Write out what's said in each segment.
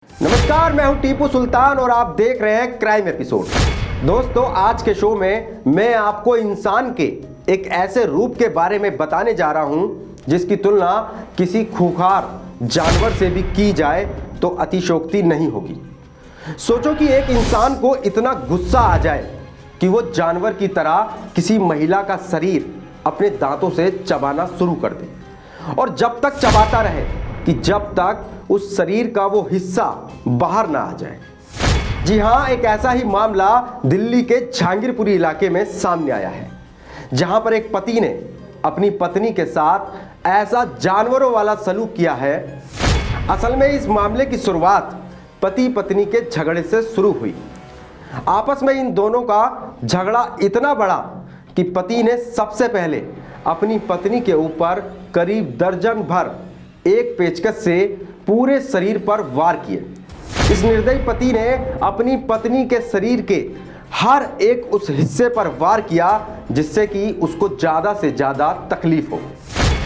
नमस्कार, मैं हूं टीपू सुल्तान और आप देख रहे हैं क्राइम एपिसोड। दोस्तों, आज के शो में मैं आपको इंसान के एक ऐसे रूप के बारे में बताने जा रहा हूं जिसकी तुलना किसी खूंखार जानवर से भी की जाए तो अतिशयोक्ति नहीं होगी। सोचो कि एक इंसान को इतना गुस्सा आ जाए कि वो जानवर की तरह किसी महिला का शरीर अपने दांतों से चबाना शुरू कर दे और जब तक चबाता रहे कि जब तक उस शरीर का वो हिस्सा बाहर ना आ जाए। जी हाँ, एक ऐसा ही मामला दिल्ली के जहांगीरपुरी इलाके में सामने आया है, जहां पर एक पति ने अपनी पत्नी के साथ ऐसा जानवरों वाला सलूक किया है। असल में इस मामले की शुरुआत पति पत्नी के झगड़े से शुरू हुई। आपस में इन दोनों का झगड़ा इतना बड़ा कि पति ने सबसे पहले अपनी पत्नी के ऊपर करीब दर्जन भर एक पेचकस से पूरे शरीर पर वार किए। इस निर्दयी पति ने अपनी पत्नी के शरीर के हर एक उस हिस्से पर वार किया जिससे कि उसको ज़्यादा से ज़्यादा तकलीफ हो।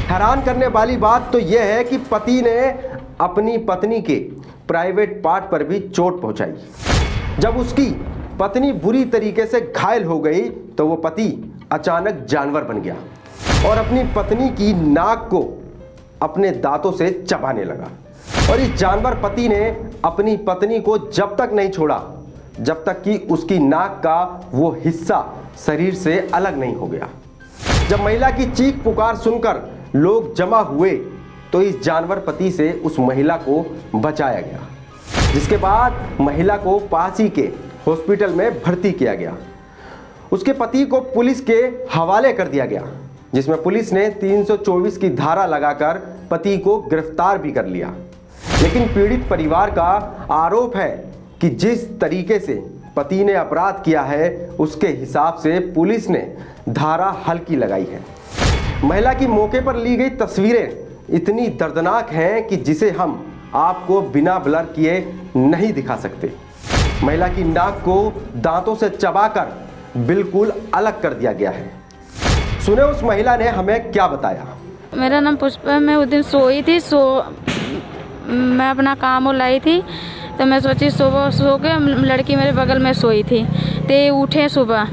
हैरान करने वाली बात तो यह है कि पति ने अपनी पत्नी के प्राइवेट पार्ट पर भी चोट पहुंचाई। जब उसकी पत्नी बुरी तरीके से घायल हो गई तो वो पति अचानक जानवर बन गया और अपनी पत्नी की नाक को अपने दांतों से चबाने लगा। और इस जानवर पति ने अपनी पत्नी को जब तक नहीं छोड़ा जब तक कि उसकी नाक का वो हिस्सा शरीर से अलग नहीं हो गया। जब महिला की चीख पुकार सुनकर लोग जमा हुए तो इस जानवर पति से उस महिला को बचाया गया, जिसके बाद महिला को पास ही के हॉस्पिटल में भर्ती किया गया। उसके पति को पुलिस के हवाले कर दिया गया, जिसमें पुलिस ने 324 की धारा लगाकर पति को गिरफ्तार भी कर लिया। लेकिन पीड़ित परिवार का आरोप है कि जिस तरीके से पति ने अपराध किया है उसके हिसाब से पुलिस ने धारा हल्की लगाई है। महिला की मौके पर ली गई तस्वीरें इतनी दर्दनाक हैं कि जिसे हम आपको बिना ब्लर किए नहीं दिखा सकते। महिला की नाक को दांतों से चबाकर बिल्कुल अलग कर दिया गया है। सुने उस महिला ने हमें क्या बताया। मेरा नाम पुष्पा है। मैं उस दिन सोई थी, मैं अपना काम लाई थी तो मैं सोची सुबह सो के लड़की मेरे बगल में सोई थी तो उठे सुबह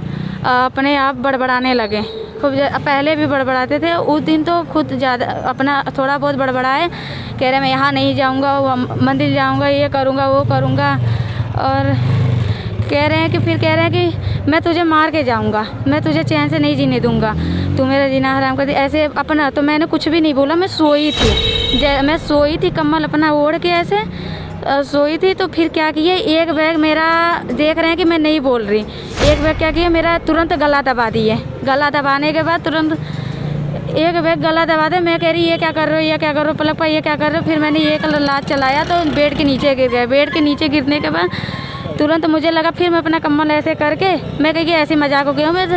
अपने आप बड़बड़ाने लगे। खूब पहले भी बड़बड़ाते थे, उस दिन तो खुद ज़्यादा अपना थोड़ा बहुत बड़बड़ाए, कह रहे मैं यहाँ नहीं जाऊँगा, वो मंदिर जाऊँगा, ये करूँगा वो करूँगा। और कह रहे हैं कि फिर कह रहे हैं कि मैं तुझे मार के जाऊँगा, मैं तुझे चैन से नहीं जीने दूँगा, तू मेरा जीना हराम कर दी। ऐसे अपना तो मैंने कुछ भी नहीं बोला, मैं सोई थी कम्बल अपना ओढ़ के ऐसे सोई थी। तो फिर क्या किए, एक बैग मेरा देख रहे हैं कि मैं नहीं बोल रही, एक बैग क्या किया मेरा तुरंत गला दबा दिए। गला दबाने के बाद तुरंत एक बैग गला दबा दे। मैं कह रही ये क्या कर रहे हो, ये क्या कर रहे हो, पलक पाई ये क्या कर रहे हो। फिर मैंने एक लात चलाया तो बेड के नीचे गिर गए। बेड के नीचे गिरने के बाद तुरंत मुझे लगा, फिर मैं अपना कम्बल ऐसे करके मैं कही ऐसे मजाक हो गया। मैं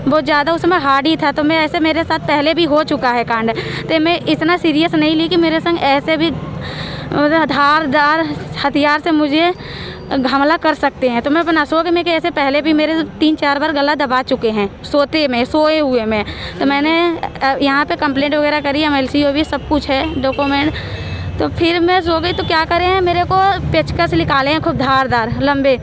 बहुत ज़्यादा उसमें हार्ड ही था, तो मैं ऐसे मेरे साथ पहले भी हो चुका है कांड, तो मैं इतना सीरियस नहीं ली कि मेरे संग ऐसे भी धारदार हथियार से मुझे हमला कर सकते हैं। तो मैं अपना सो के मैं कि ऐसे पहले भी मेरे 3-4 बार गला दबा चुके हैं सोए हुए में। तो मैंने यहाँ पे कंप्लेंट वगैरह करी, MLCO भी सब कुछ है डॉक्यूमेंट। तो फिर मैं सो गई तो क्या करें, मेरे को पेचकस निकाले हैं खूब धारदार लंबे,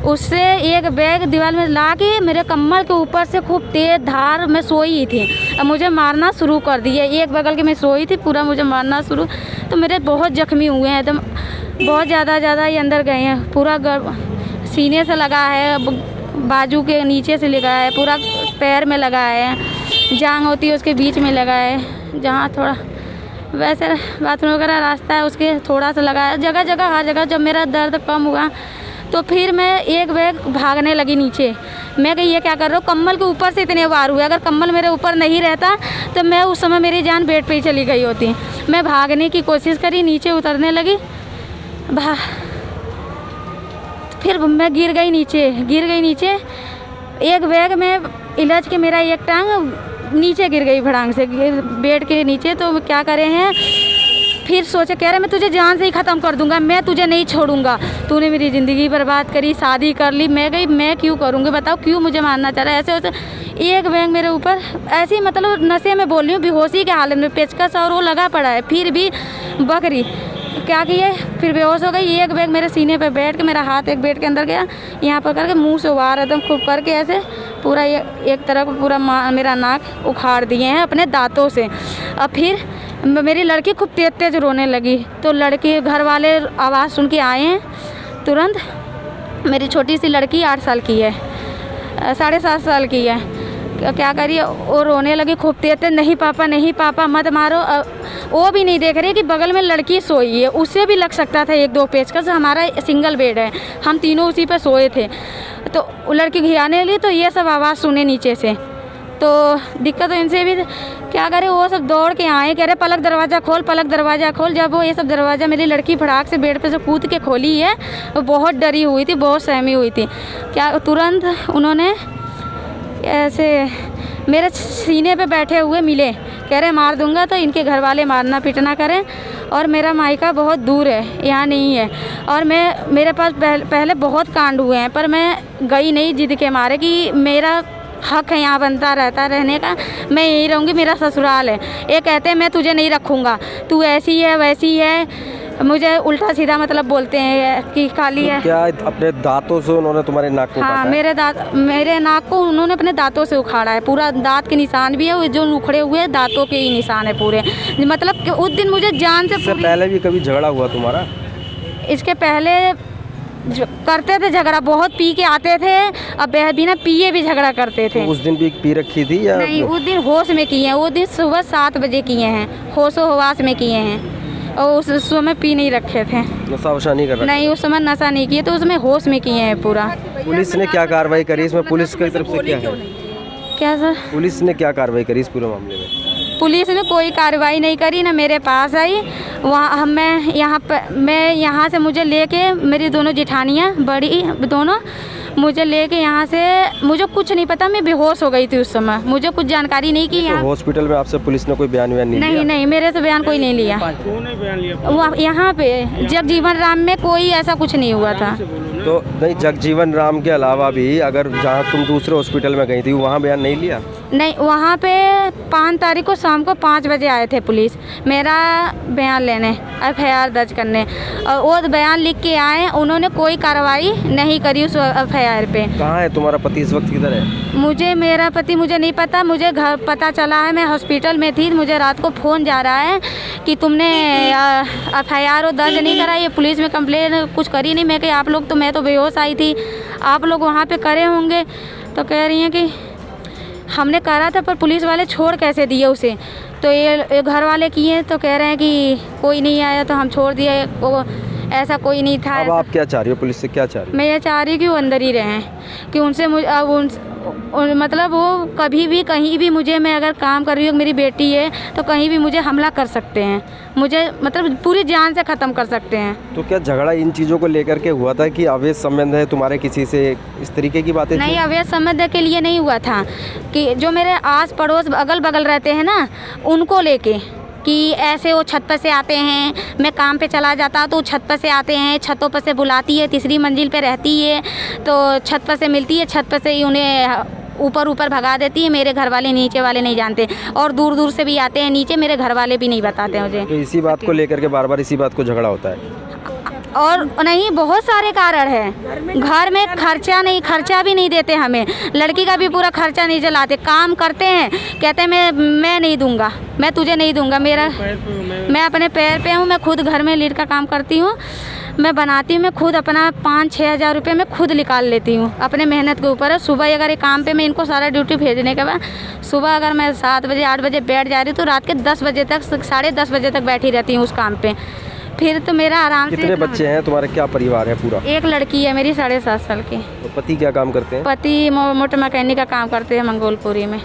उससे एक बैग दीवार में ला के मेरे कम्बल के ऊपर से खूब तेज धार में सोई ही थी। अब मुझे मारना शुरू कर दिए, एक बगल के मैं सोई थी, पूरा मुझे मारना शुरू। तो मेरे बहुत जख्मी हुए हैं, एकदम बहुत ज़्यादा ही अंदर गए हैं। पूरा सीने से लगा है, बाजू के नीचे से लगा है, पूरा पैर में लगा है, जांघ होती है उसके बीच में लगा है, जहाँ थोड़ा वैसे बाथरूम वगैरह रास्ता है उसके थोड़ा सा लगा है, जगह जगह हर जगह। जब मेरा दर्द कम हुआ तो फिर मैं एक बैग भागने लगी नीचे। मैं कही ये क्या कर रहा हूँ, कम्बल के ऊपर से इतने वार हुए, अगर कम्बल मेरे ऊपर नहीं रहता तो मैं उस समय मेरी जान बेड पे ही चली गई होती। मैं भागने की कोशिश करी, नीचे उतरने लगी, फिर मैं गिर गई नीचे। एक बैग में इलाज के मेरा एक टांग नीचे गिर गई भड़ांग से बेड के नीचे। तो क्या करे हैं, फिर सोचे कह रहे मैं तुझे जान से ही ख़त्म कर दूंगा, मैं तुझे नहीं छोड़ूंगा, तूने मेरी ज़िंदगी बर्बाद करी, शादी कर ली। मैं गई, मैं क्यों करूँगी बताओ, क्यों मुझे मारना चाह रहा है। ऐसे होते एक बैग मेरे ऊपर ऐसे मतलब नशे में बोल रही हूँ, बेहोशी के हालत में पेचकस और वो लगा पड़ा है, फिर भी बकरी क्या किए, फिर बेहोश हो गई। एक बैग मेरे सीने पे बैठ के, मेरा हाथ एक बेड के अंदर गया, यहाँ पर करके मुंह से उबार एकदम खूब करके ऐसे पूरा ये एक तरफ पूरा मेरा नाक उखाड़ दिए हैं अपने दांतों से। और फिर मेरी लड़की खूब तेज तेज रोने लगी, तो लड़की घर वाले आवाज़ सुन के आए हैं तुरंत। मेरी छोटी सी लड़की 8 साल की है, 7.5 साल की है। क्या करिए, वो रोने लगी खूब तेज, नहीं पापा नहीं पापा मत मारो। वो भी नहीं देख रही कि बगल में लड़की सोई है, उससे भी लग सकता था 1-2 पेचकस। हमारा सिंगल बेड है, हम तीनों उसी पर सोए थे। तो वो लड़की घियाने लगी, तो ये सब आवाज़ सुने नीचे से, तो दिक्कत तो इनसे भी। क्या करे, वो सब दौड़ के आए, कह रहे पलक दरवाज़ा खोल, पलक दरवाज़ा खोल। जब वो ये सब दरवाज़ा मेरी लड़की फटाक से बेड पे से कूद के खोली है, वो बहुत डरी हुई थी, बहुत सहमी हुई थी। क्या तुरंत उन्होंने ऐसे मेरे सीने पे बैठे हुए मिले, कह रहे मार दूंगा, तो इनके घर वाले मारना पीटना करें। और मेरा मायका बहुत दूर है, यहाँ नहीं है। और मेरे पास पहले बहुत कांड हुए हैं, पर मैं गई नहीं जिद के मारे कि मेरा हक है यहाँ बनता रहता रहने का, मैं यहीं रहूँगी, मेरा ससुराल है। ये कहते हैं मैं तुझे नहीं रखूँगा, तू ऐसी है वैसी है, मुझे उल्टा सीधा मतलब बोलते हैं कि खाली है। क्या अपने दांतों से उन्होंने तुम्हारे नाक को हाँ, काटा? मेरे नाक को उन्होंने अपने दांतों से उखाड़ा है, पूरा दांत के निशान भी है, वो जो उखड़े हुए दांतों के ही निशान है पूरे। मतलब कि उस दिन मुझे जान से इससे पहले भी कभी झगड़ा हुआ तुम्हारा? इसके पहले करते थे झगड़ा, बहुत पी के आते थे, अब बिना पिए भी झगड़ा करते थे। तो उस दिन भी पी रखी थी या नहीं, उस दिन होश में किए हैं, वो दिन सुबह 7 बजे किए हैं, होशो हवास में किए हैं। और उस समय पी नहीं रखे थे, नशा वशा नहीं कर रहा? नहीं, उस समय नशा नहीं किए, तो उसमें होश में किए हैं पूरा। पुलिस ने क्या कार्रवाई करी इसमें? पुलिस की तरफ से क्या है? क्या सर? पुलिस ने क्या कार्रवाई करी इस पूरे मामले में? पुलिस ने कोई कार्रवाई नहीं करी, ना मेरे पास आई। वहाँ मैं यहाँ से मुझे लेके, मेरी दोनों जेठानियाँ बड़ी दोनों मुझे लेके यहाँ से, मुझे कुछ नहीं पता, मैं बेहोश हो गई थी उस समय, मुझे कुछ जानकारी नहीं की। तो हॉस्पिटल में आपसे पुलिस ने कोई बयान नहीं लिया? नहीं, मेरे से बयान कोई नहीं लिया। वहाँ यहाँ पे जगजीवन राम में कोई ऐसा कुछ नहीं हुआ था। तो नहीं, जगजीवन राम के अलावा भी अगर जहाँ तुम दूसरे हॉस्पिटल में गई थी वहाँ बयान नहीं लिया? नहीं, वहाँ पे 5 तारीख को शाम को 5 बजे आए थे पुलिस मेरा बयान लेने, FIR दर्ज करने, और वो बयान लिख के आए, उन्होंने कोई कार्रवाई नहीं करी उस FIR पे। कहाँ है तुम्हारा पति इस वक्त, किधर है? मेरा पति मुझे नहीं पता, मुझे घर पता चला है, मैं हॉस्पिटल में थी, मुझे रात को फ़ोन जा रहा है कि तुमने FIR दर्ज नहीं कराई, पुलिस में कंप्लेन कुछ करी नहीं। मैं कि आप लोग तो, मैं तो बेहोश आई थी, आप लोग वहाँ पे करे होंगे। तो कह रही हैं कि हमने करा था, पर पुलिस वाले छोड़ कैसे दिए उसे। तो ये घर वाले किए, तो कह रहे हैं कि कोई नहीं आया तो हम छोड़ दिए, वो ऐसा कोई नहीं था। अब आप क्या चाह रही हो, पुलिस से क्या चाह रही हो? मैं ये चाह रही हूँ कि वो अंदर ही रहें, कि उनसे मुझे मतलब वो कभी भी कहीं भी मुझे, मैं अगर काम कर रही हूँ, मेरी बेटी है, तो कहीं भी मुझे हमला कर सकते हैं, मुझे मतलब पूरी जान से ख़त्म कर सकते हैं। तो क्या झगड़ा इन चीज़ों को लेकर के हुआ था कि अवैध संबंध है तुम्हारे किसी से, इस तरीके की बातें? नहीं, अवैध संबंध के लिए नहीं हुआ था, कि जो मेरे आस पड़ोस अगल बगल रहते हैं ना, उनको लेके कि ऐसे वो छत पर से आते हैं, मैं काम पे चला जाता तो छत पर से आते हैं, छतों पर से बुलाती है, 3री मंजिल पे रहती है, तो छत पर से मिलती है, छत पर से ही उन्हें ऊपर भगा देती है। मेरे घर वाले नीचे वाले नहीं जानते, और दूर दूर से भी आते हैं नीचे, मेरे घर वाले भी नहीं बताते मुझे। तो इसी बात को लेकर के बार बार इसी बात को झगड़ा होता है? और नहीं, बहुत सारे कारण हैं। घर में खर्चा भी नहीं देते हमें, लड़की का भी पूरा खर्चा नहीं चलाते। काम करते हैं, कहते हैं मैं नहीं दूंगा, मैं तुझे नहीं दूंगा, मैं अपने पैर पे हूँ, मैं खुद घर में लीड का काम करती हूँ, मैं बनाती हूँ, मैं खुद अपना 5-6 हज़ार रुपये मैं खुद निकाल लेती हूँ अपने मेहनत के ऊपर। सुबह अगर ये काम पे मैं इनको सारा ड्यूटी भेजने के बाद, सुबह अगर मैं 7 बजे 8 बजे बैठ जा रही हूँ, तो रात के 10 बजे तक, 10:30 बजे तक बैठी रहती हूँ उस काम पे। फिर तो मेरा आराम से। कितने बच्चे हैं तुम्हारे, क्या परिवार है पूरा? एक लड़की है मेरी 7.5 साल की। तो पति क्या काम करते हैं? पति मोटर मैकेनिक का काम करते हैं मंगोलपुरी में।